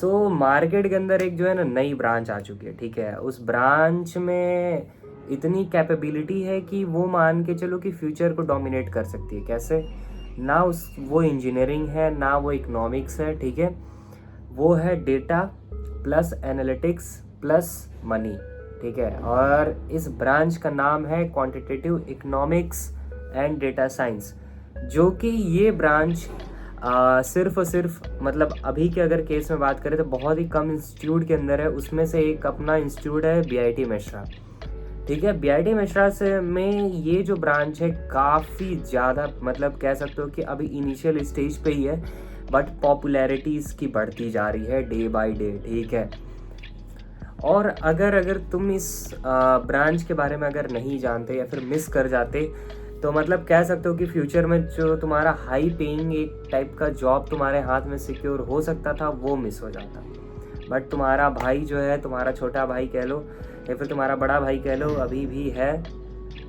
Market के अंदर एक जो है ना नई ब्रांच आ चुकी है, ठीक है। उस ब्रांच में इतनी कैपेबिलिटी है कि वो मान के चलो कि फ्यूचर को डोमिनेट कर सकती है। कैसे? ना उस वो इंजीनियरिंग है, ना वो इकोनॉमिक्स है, ठीक है। वो है data plus analytics plus money, ठीक है। और इस ब्रांच का नाम है quantitative economics and data science, जो कि ये ब्रांच सिर्फ और सिर्फ मतलब अभी के अगर केस में बात करें तो बहुत ही कम इंस्टीट्यूट के अंदर है। उसमें से एक अपना इंस्टीट्यूट है बीआईटी मिश्रा, ठीक है। बीआईटी मिश्रा से में ये जो ब्रांच है काफ़ी ज़्यादा मतलब कह सकते हो कि अभी इनिशियल स्टेज पे ही है, बट पॉपुलैरिटी इसकी बढ़ती जा रही है डे बाय डे, ठीक है। और अगर तुम इस ब्रांच के बारे में अगर नहीं जानते या फिर मिस कर जाते तो मतलब कह सकते हो कि फ्यूचर में जो तुम्हारा हाई पेइंग एक टाइप का जॉब तुम्हारे हाथ में सिक्योर हो सकता था वो मिस हो जाता। बट तुम्हारा भाई जो है, तुम्हारा छोटा भाई कह लो या फिर तुम्हारा बड़ा भाई कह लो, अभी भी है,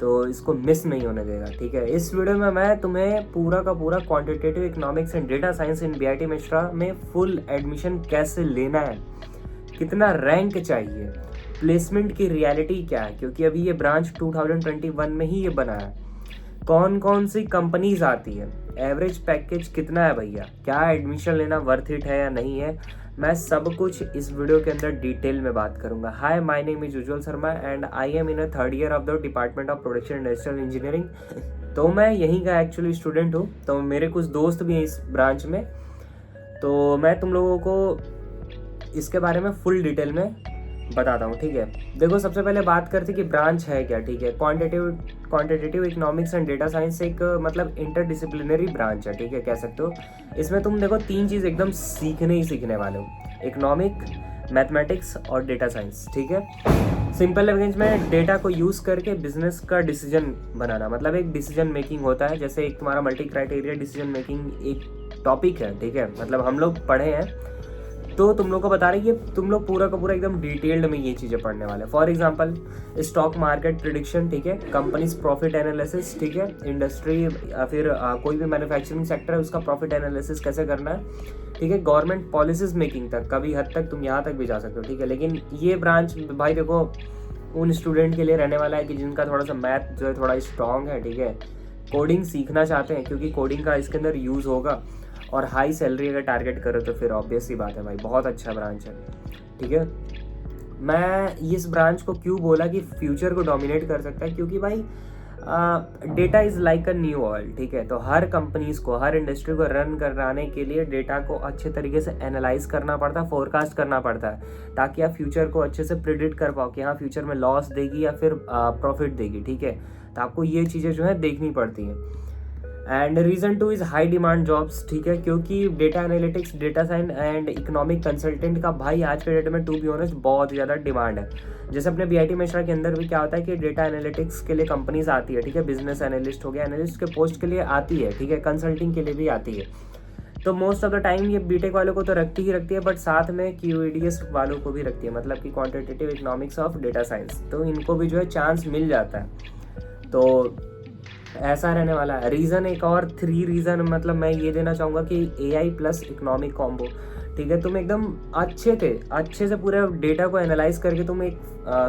तो इसको मिस नहीं होने देगा, ठीक है। इस वीडियो में मैं तुम्हें पूरा का पूरा quantitative economics and data science in BIT Mishra में फुल एडमिशन कैसे लेना है, कितना रैंक चाहिए, प्लेसमेंट की रियलिटी क्या है, क्योंकि अभी ये ब्रांच 2021 में ही ये बना है, कौन कौन सी कंपनीज आती है, एवरेज पैकेज कितना है भैया, क्या एडमिशन लेना वर्थ इट है या नहीं है, मैं सब कुछ इस वीडियो के अंदर डिटेल में बात करूंगा। Hi, my name is Ujjwal Sharma and I am in a third year of the department of production industrial engineering. तो मैं यहीं का एक्चुअली स्टूडेंट हूँ, तो मेरे कुछ दोस्त भी हैं इस ब्रांच में, तो मैं तुम लोगों को इसके बारे में फुल डिटेल में बताता हूँ, ठीक है। देखो, सबसे पहले बात करते कि ब्रांच है क्या, ठीक है। Quantitative economics and data science एक मतलब इंटरडिसिप्लिनरी ब्रांच है, ठीक है, कह सकते हो। इसमें तुम देखो तीन चीज़ एकदम सीखने वाले हो, इकोनॉमिक, मैथमेटिक्स और डेटा साइंस, ठीक है। सिंपल लैंग्वेज में डेटा को यूज़ करके बिजनेस का डिसीजन बनाना, मतलब एक डिसीजन मेकिंग होता है। जैसे एक तुम्हारा मल्टी क्राइटेरिया डिसीजन मेकिंग एक टॉपिक है, ठीक है, मतलब हम लोग पढ़े हैं, तो तुम लोग को बता रही है, तुम लोग पूरा का पूरा एकदम डिटेल्ड में ये चीज़ें पढ़ने वाले हैं। For example stock market prediction, ठीक है, कंपनीज प्रॉफिट एनालिसिस, ठीक है, इंडस्ट्री या फिर कोई भी मैन्युफैक्चरिंग सेक्टर है उसका प्रॉफिट एनालिसिस कैसे करना है, ठीक है, गवर्नमेंट पॉलिसीज मेकिंग तक, कभी हद तक तुम यहाँ तक भी जा सकते हो, ठीक है। लेकिन ये ब्रांच भाई देखो उन स्टूडेंट के लिए रहने वाला है कि जिनका थोड़ा सा मैथ जो है थोड़ा स्ट्रॉन्ग है, ठीक है, कोडिंग सीखना चाहते हैं, क्योंकि कोडिंग का इसके अंदर यूज़ होगा, और हाई सैलरी अगर टारगेट करो तो फिर ऑब्वियस सी बात है भाई, बहुत अच्छा ब्रांच है, ठीक है। मैं इस ब्रांच को क्यों बोला कि फ्यूचर को डोमिनेट कर सकता है, क्योंकि भाई data is like a new oil, ठीक है। तो हर कंपनीज को, हर इंडस्ट्री को रन कराने के लिए डेटा को अच्छे तरीके से एनालाइज करना पड़ता है, फोरकास्ट करना पड़ता है, ताकि आप फ्यूचर को अच्छे से प्रिडिक्ट कर पाओ कि हाँ फ्यूचर में लॉस देगी या फिर प्रॉफिट देगी, ठीक है। तो आपको ये चीज़ें जो है देखनी पड़ती हैं। And reason two is high demand jobs, ठीक है, क्योंकि data analytics, data science and economic consultant का भाई आज के डेट में टू बी ऑनेस्ट बहुत ज़्यादा डिमांड है। जैसे अपने बीआईटी मिश्रा के अंदर भी क्या होता है कि डेटा एनालिटिक्स के लिए कंपनीज आती है, ठीक है, बिजनेस एनालिस्ट हो गया, एनालिस्ट के पोस्ट के लिए आती है, ठीक है, कंसल्टिंग के लिए भी आती है। तो मोस्ट ऑफ द टाइम ये बीटेक वालों को तो रखती ही रखती है, बट साथ में क्यूईडीएस वालों को भी रखती है, मतलब कि quantitative economics of data science, तो इनको भी जो है चांस मिल जाता है। तो ऐसा रहने वाला है। रीज़न एक और 3 रीज़न मतलब मैं ये देना चाहूँगा कि एआई प्लस इकोनॉमिक कॉम्बो, ठीक है। तुम एकदम अच्छे से पूरे डेटा को एनालाइज करके तुम एक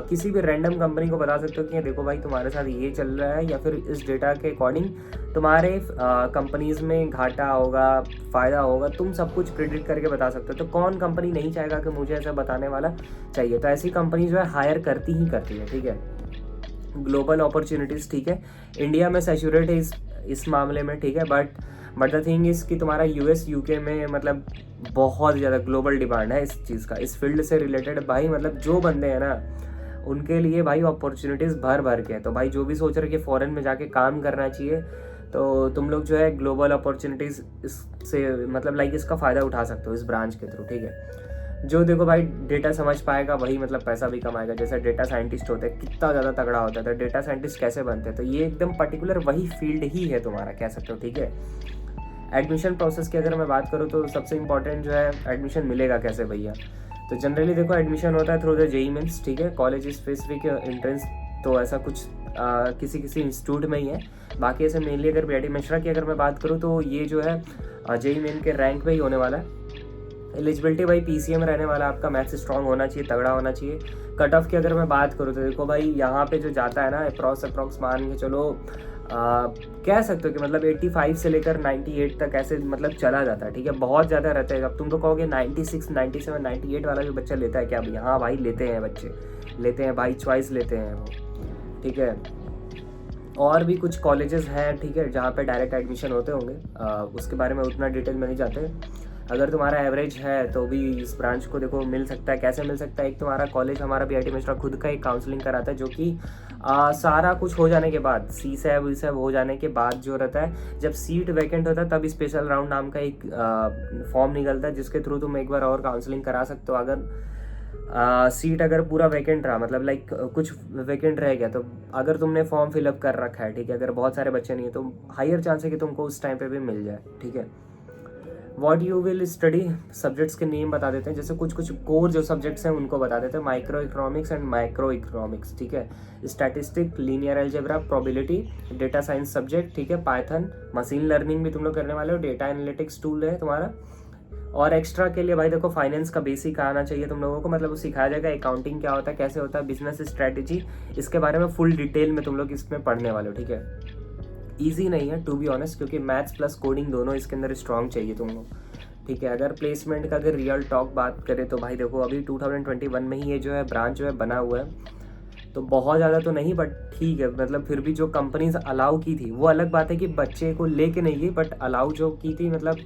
किसी भी रैंडम कंपनी को बता सकते हो कि देखो भाई तुम्हारे साथ ये चल रहा है, या फिर इस डेटा के अकॉर्डिंग तुम्हारे कंपनीज में घाटा होगा, फ़ायदा होगा, तुम सब कुछ प्रिडिक्ट करके बता सकते हो। तो कौन कंपनी नहीं चाहेगा कि मुझे ऐसा बताने वाला चाहिए, तो ऐसी कंपनी जो है हायर करती है, ठीक है। ग्लोबल अपॉर्चुनिटीज़, ठीक है, इंडिया में सैचुरेट है इस मामले में, ठीक है, बट द थिंग इज़ कि तुम्हारा यूएस यूके में मतलब बहुत ज़्यादा ग्लोबल डिमांड है इस चीज़ का, इस फील्ड से रिलेटेड भाई, मतलब जो बंदे हैं ना उनके लिए भाई अपॉर्चुनिटीज़ भर के है। तो भाई जो भी सोच रहे कि फ़ॉरेन में जाके काम करना चाहिए, तो तुम लोग जो है ग्लोबल अपॉर्चुनिटीज़ इससे मतलब लाइक इसका फ़ायदा उठा सकते हो इस ब्रांच के थ्रू, ठीक है। जो देखो भाई डेटा समझ पाएगा वही मतलब पैसा भी कमाएगा। जैसे डेटा साइंटिस्ट होते हैं, कितना ज़्यादा तगड़ा होता है, तो डेटा साइंटिस्ट कैसे बनते हैं, तो ये एकदम पर्टिकुलर वही फील्ड ही है तुम्हारा, कह सकते हो, ठीक है। एडमिशन प्रोसेस की अगर मैं बात करूँ तो सबसे इंपॉर्टेंट जो है एडमिशन मिलेगा कैसे भैया, तो जनरली देखो एडमिशन होता है थ्रू द जेईई मेंस, ठीक है, कॉलेज स्पेसिफिक एंट्रेंस, तो ऐसा कुछ किसी इंस्टीट्यूट में ही है। बाकी ऐसे मेनली अगर बीआईटी मिश्रा की अगर मैं बात करूँ तो ये जो है जेईई मेन के रैंक पे ही होने वाला है। एलिजिबिलिटी भाई PCM रहने वाला, आपका मैथ्स स्ट्रांग होना चाहिए, तगड़ा होना चाहिए। कट ऑफ की अगर मैं बात करूँ तो देखो भाई यहाँ पे जो जाता है ना अप्रॉक्स मान के चलो कह सकते हो कि मतलब 85 से लेकर 98 तक ऐसे मतलब चला जाता है, ठीक है। बहुत ज़्यादा रहता है। अब तुम तो कहोगे 96, 97, 98 वाला भी बच्चा लेता है क्या? अभी हाँ भाई लेते हैं, बच्चे लेते हैं, बाई चॉइस लेते हैं वो, ठीक है। और भी कुछ कॉलेजेस हैं, ठीक है, जहाँ पे डायरेक्ट एडमिशन होते होंगे, उसके बारे में उतना डिटेल में नहीं जाते। अगर तुम्हारा एवरेज है तो भी इस ब्रांच को देखो मिल सकता है। कैसे मिल सकता है? एक तुम्हारा कॉलेज, हमारा BIT मिश्रा खुद का एक काउंसलिंग कराता है, जो कि सारा कुछ हो जाने के बाद, CSAB वीसैब हो जाने के बाद जो रहता है, जब सीट वैकेंट होता है तब स्पेशल राउंड नाम का एक फॉर्म निकलता है, जिसके थ्रू तुम एक बार और काउंसलिंग करा सकते हो। अगर सीट अगर पूरा वैकेंट रहा, मतलब लाइक कुछ वैकेंट रह गया, तो अगर तुमने फॉर्म फिलअप कर रखा है, ठीक है, अगर बहुत सारे बच्चे नहीं है तो हायर चांस है कि तुमको उस टाइम पे भी मिल जाए, ठीक है। What you will study, subjects के नेम बता देते हैं, जैसे कुछ कुछ कोर जो सब्जेक्ट्स हैं उनको बता देते हैं। Micro economics and micro economics, ठीक है। Statistic, linear algebra, probability, data science subject, ठीक है। पाइथन, मशीन लर्निंग भी तुम लोग करने वाले हो, डेटा एनालिटिक्स टूल है तुम्हारा। और एक्स्ट्रा के लिए भाई देखो फाइनेंस का बेसिक आना चाहिए तुम लोगों को, मतलब वो सिखाया जाएगा। अकाउंटिंग क्या होता है, कैसे होता है, बिजनेस स्ट्रेटेजी, इसके बारे में फुल डिटेल में तुम लोग इसमें पढ़ने वाले हो, ठीक है। ईजी नहीं है टू बी ऑनेस्ट, क्योंकि मैथ्स प्लस कोडिंग दोनों इसके अंदर स्ट्रांग चाहिए तुमको, ठीक है। अगर प्लेसमेंट का अगर रियल टॉक बात करें तो भाई देखो अभी 2021 में ही ये जो है ब्रांच जो है बना हुआ है, तो बहुत ज़्यादा तो नहीं बट ठीक है। मतलब फिर भी जो कंपनीज अलाउ की थी, वो अलग बात है कि बच्चे को लेके नहीं गई, बट अलाउ जो की थी, मतलब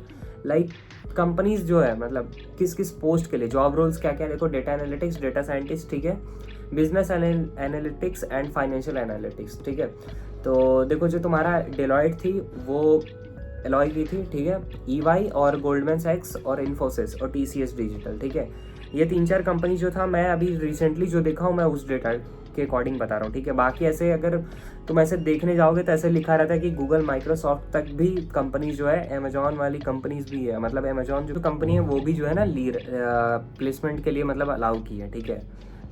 लाइक कंपनीज जो है मतलब किस किस पोस्ट के लिए, जॉब रोल्स क्या क्या, देखो डेटा एनालिटिक्स, डेटा साइंटिस्ट, ठीक है, business analytics and financial analytics, ठीक है। तो देखो जो तुम्हारा डेलॉयट थी वो एलॉय की थी, ठीक है, EY और गोल्डमैन सैक्स और इन्फोसिस और TCS डिजिटल, ठीक है। ये 3-4 कंपनी जो था, मैं अभी रिसेंटली जो देखा हूँ मैं उस डेटा के अकॉर्डिंग बता रहा हूँ, ठीक है। बाकी ऐसे अगर तुम ऐसे देखने जाओगे तो ऐसे लिखा रहता है कि गूगल, माइक्रोसॉफ्ट तक भी कंपनीज जो है, अमेजॉन वाली कंपनीज भी है, मतलब अमेजॉन जो कंपनी है वो भी जो है ना प्लेसमेंट के लिए मतलब अलाउ की है, ठीक है।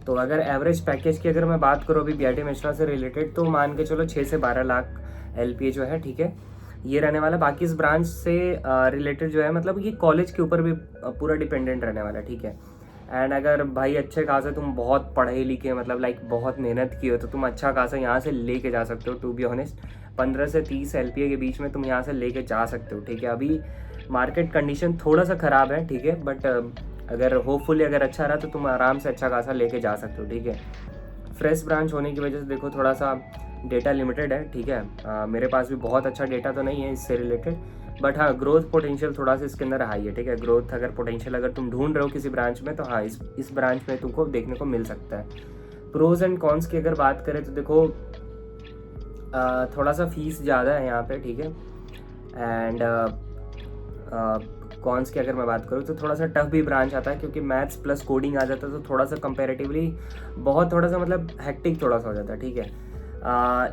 तो अगर एवरेज पैकेज की अगर मैं बात करूँ अभी BIT मिश्रा से रिलेटेड, तो मान के चलो 6 से 12 लाख LPA जो है, ठीक है, ये रहने वाला। बाकी इस ब्रांच से रिलेटेड जो है, मतलब ये कॉलेज के ऊपर भी पूरा डिपेंडेंट रहने वाला है, ठीक है। एंड अगर भाई अच्छे खासे तुम बहुत पढ़े लिखे, मतलब लाइक बहुत मेहनत की हो, तो तुम अच्छा खासा यहाँ से लेके जा सकते हो। टू बी ऑनेस्ट 15 से 30 LPA के बीच में तुम यहाँ से लेके जा सकते हो, ठीक है। अभी मार्केट कंडीशन थोड़ा सा ख़राब है, ठीक है, बट अगर होपफुली अगर अच्छा रहा तो तुम आराम से अच्छा खासा लेके जा सकते हो, ठीक है। फ्रेश ब्रांच होने की वजह से देखो थोड़ा सा डेटा लिमिटेड है, ठीक है। मेरे पास भी बहुत अच्छा डेटा तो नहीं है इससे रिलेटेड, बट हाँ ग्रोथ पोटेंशियल थोड़ा सा इसके अंदर हाई है, ठीक है। ग्रोथ अगर पोटेंशियल अगर तुम ढूंढ रहे हो किसी ब्रांच में, तो हाँ इस ब्रांच में तुमको देखने को मिल सकता है। प्रोज एंड कॉन्स की अगर बात करें तो देखो थोड़ा सा फीस ज़्यादा है यहाँ पे, ठीक है। एंड कॉन्स की अगर मैं बात करूँ तो थोड़ा सा टफ भी ब्रांच आता है, क्योंकि मैथ्स प्लस कोडिंग आ जाता है, तो थोड़ा सा कंपैरेटिवली बहुत थोड़ा सा मतलब हेक्टिक थोड़ा सा हो जाता है, ठीक है।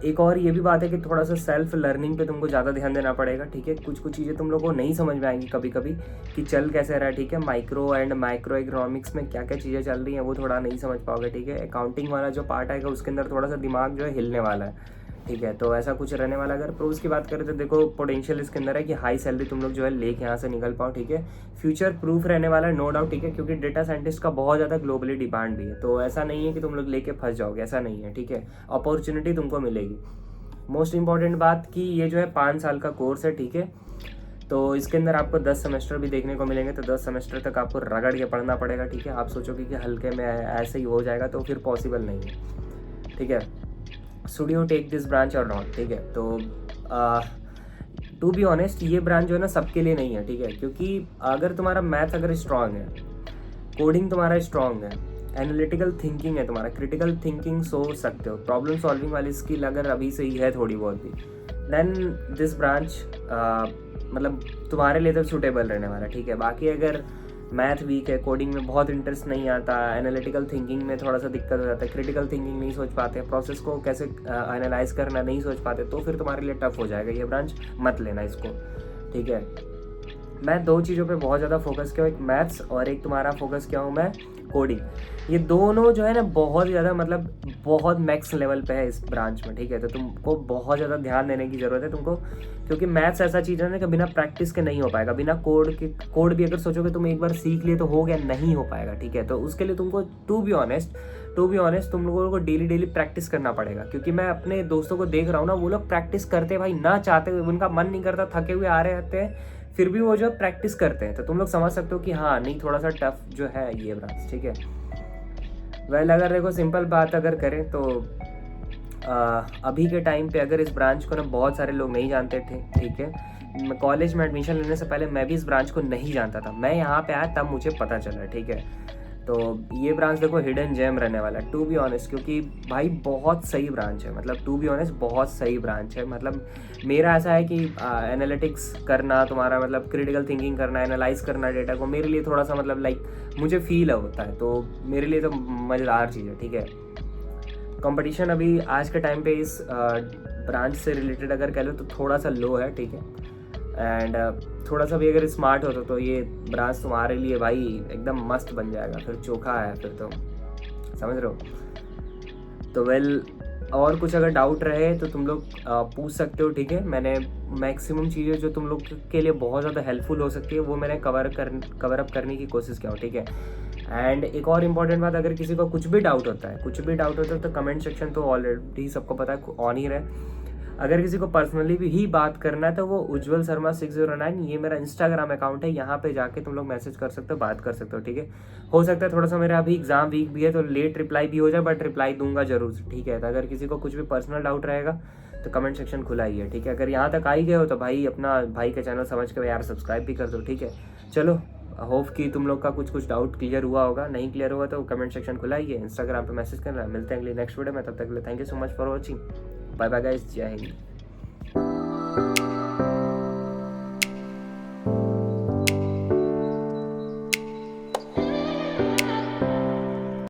एक और ये भी बात है कि थोड़ा सा सेल्फ लर्निंग पे तुमको ज़्यादा ध्यान देना पड़ेगा, ठीक है। कुछ कुछ चीज़ें तुम लोग को नहीं समझ में आएंगी कभी कभी कि चल कैसे रहा है, ठीक है। माइक्रो एंड माइक्रो इकोनॉमिक्स में क्या क्या चीज़ें चल रही हैं वो थोड़ा नहीं समझ पाओगे, ठीक है। अकाउंटिंग वाला जो पार्ट आएगा उसके अंदर थोड़ा सा दिमाग जो है हिलने वाला है, ठीक है। तो ऐसा कुछ रहने वाला। अगर प्रोज की बात करें तो देखो पोटेंशियल इसके अंदर है कि हाई सैलरी तुम लोग जो है लेके यहाँ से निकल पाओ, ठीक है। फ्यूचर प्रूफ रहने वाला है, नो डाउट, ठीक है, क्योंकि डेटा साइंटिस्ट का बहुत ज़्यादा ग्लोबली डिमांड भी है, तो ऐसा नहीं है कि तुम लोग लेके फंस जाओगे, ऐसा नहीं है, ठीक है। अपॉर्चुनिटी तुमको मिलेगी। मोस्ट इंपॉर्टेंट बात कि ये जो है 5 साल का कोर्स है, ठीक है। तो इसके अंदर आपको 10 सेमेस्टर भी देखने को मिलेंगे, तो 10 सेमेस्टर तक आपको रगड़ के पढ़ना पड़ेगा, ठीक है। आप सोचोगे कि हल्के में ऐसे ही हो जाएगा, तो फिर पॉसिबल नहीं है, ठीक है। Should you take this branch और नॉट, ठीक है। तो टू बी ऑनेस्ट ये ब्रांच जो है ना सबके लिए नहीं है, ठीक है, क्योंकि अगर तुम्हारा मैथ अगर स्ट्रांग है, कोडिंग तुम्हारा स्ट्रांग है, एनालिटिकल थिंकिंग है तुम्हारा, क्रिटिकल थिंकिंग सोच सकते हो, प्रॉब्लम सॉल्विंग वाली स्किल अगर अभी से ही है थोड़ी बहुत भी, देन दिस ब्रांच मतलब तुम्हारे लिए तो सूटेबल रहने वाला, ठीक है। बाकी अगर मैथ वीक है, कोडिंग में बहुत इंटरेस्ट नहीं आता, एनालिटिकल थिंकिंग में थोड़ा सा दिक्कत हो जाता है, क्रिटिकल थिंकिंग नहीं सोच पाते, प्रोसेस को कैसे एनालाइज करना नहीं सोच पाते, तो फिर तुम्हारे लिए टफ हो जाएगा ये ब्रांच, मत लेना इसको, ठीक है। मैं 2 चीज़ों पे बहुत ज़्यादा फोकस किया हूँ, एक मैथ्स और एक तुम्हारा फोकस किया हूँ मैं कोडिंग। ये दोनों जो है ना बहुत ज़्यादा मतलब बहुत मैक्स लेवल पे है इस ब्रांच में, ठीक है। तो तुमको बहुत ज़्यादा ध्यान देने की ज़रूरत है तुमको, क्योंकि मैथ्स ऐसा चीज़ है ना कि बिना प्रैक्टिस के नहीं हो पाएगा। बिना कोड भी अगर सोचोगे तुम एक बार सीख लिए तो हो गया, नहीं हो पाएगा, ठीक है। तो उसके लिए तुमको टू बी ऑनेस्ट तुम लोगों को डेली प्रैक्टिस करना पड़ेगा, क्योंकि मैं अपने दोस्तों को देख रहा हूँ ना, वो लोग प्रैक्टिस करते भाई ना चाहते हुए, उनका मन नहीं करता, थके हुए आ रहे रहते हैं, फिर भी वो जो प्रैक्टिस करते हैं। तो तुम लोग समझ सकते हो कि हाँ नहीं, थोड़ा सा टफ जो है ये ब्रांच, ठीक है। वेल अगर देखो सिंपल बात अगर करें तो अभी के टाइम पे अगर इस ब्रांच को ना बहुत सारे लोग नहीं जानते थे, ठीक है। कॉलेज में एडमिशन लेने से पहले मैं भी इस ब्रांच को नहीं जानता था, मैं यहाँ पे आया तब मुझे पता चला, ठीक है। तो ये ब्रांच देखो हिडन जेम रहने वाला है टू बी ऑनेस्ट, क्योंकि भाई बहुत सही ब्रांच है, मतलब टू बी ऑनेस्ट बहुत सही ब्रांच है। मतलब मेरा ऐसा है कि एनालिटिक्स करना, तुम्हारा मतलब क्रिटिकल थिंकिंग करना, एनालाइज करना डेटा को, मेरे लिए थोड़ा सा मतलब लाइक मुझे फील होता है, तो मेरे लिए तो मज़ेदार चीज़ है, ठीक है। कंपटीशन अभी आज के टाइम पे इस ब्रांच से रिलेटेड अगर कह लो तो थोड़ा सा लो है, ठीक है। एंड थोड़ा सा भी अगर स्मार्ट हो तो ये ब्रांच तुम्हारे लिए भाई एकदम मस्त बन जाएगा, फिर चोखा है फिर तो, समझ रहे हो। तो वेल और कुछ अगर डाउट रहे तो तुम लोग पूछ सकते हो, ठीक है। मैंने मैक्सिमम चीज़ें जो तुम लोग के लिए बहुत ज़्यादा हेल्पफुल हो सकती है वो मैंने कवर अप करने की कोशिश किया हूँ, ठीक है। एंड एक और इम्पॉर्टेंट बात, अगर किसी को कुछ भी डाउट होता है तो कमेंट सेक्शन तो ऑलरेडी सबको पता है ऑन ही रहे। अगर किसी को पर्सनली भी ही बात करना है तो वो उज्जवल शर्मा 609 ये मेरा इंस्टाग्राम अकाउंट है, यहाँ पे जाके तुम लोग मैसेज कर सकते हो, बात कर सकते हो, ठीक है। हो सकता है थोड़ा सा मेरा अभी एग्जाम वीक भी है तो लेट रिप्लाई भी हो जाए, बट रिप्लाई दूंगा जरूर, ठीक है। तो अगर किसी को कुछ भी पर्सनल डाउट रहेगा तो कमेंट सेक्शन खुला ही है, ठीक है। अगर यहाँ तक आ ही गए हो तो भाई अपना भाई का चैनल समझ के यार सब्सक्राइब भी कर दो, ठीक है। चलो होप कि तुम लोग का कुछ डाउट क्लियर हुआ होगा, नहीं क्लियर हुआ तो कमेंट सेक्शन खुला ही है, इंस्टाग्राम पे मैसेज करना। मिलते हैं अगली नेक्स्ट वीडियो में, तब तक के लिए thank you so much for watching, bye bye guys, जय हिंद।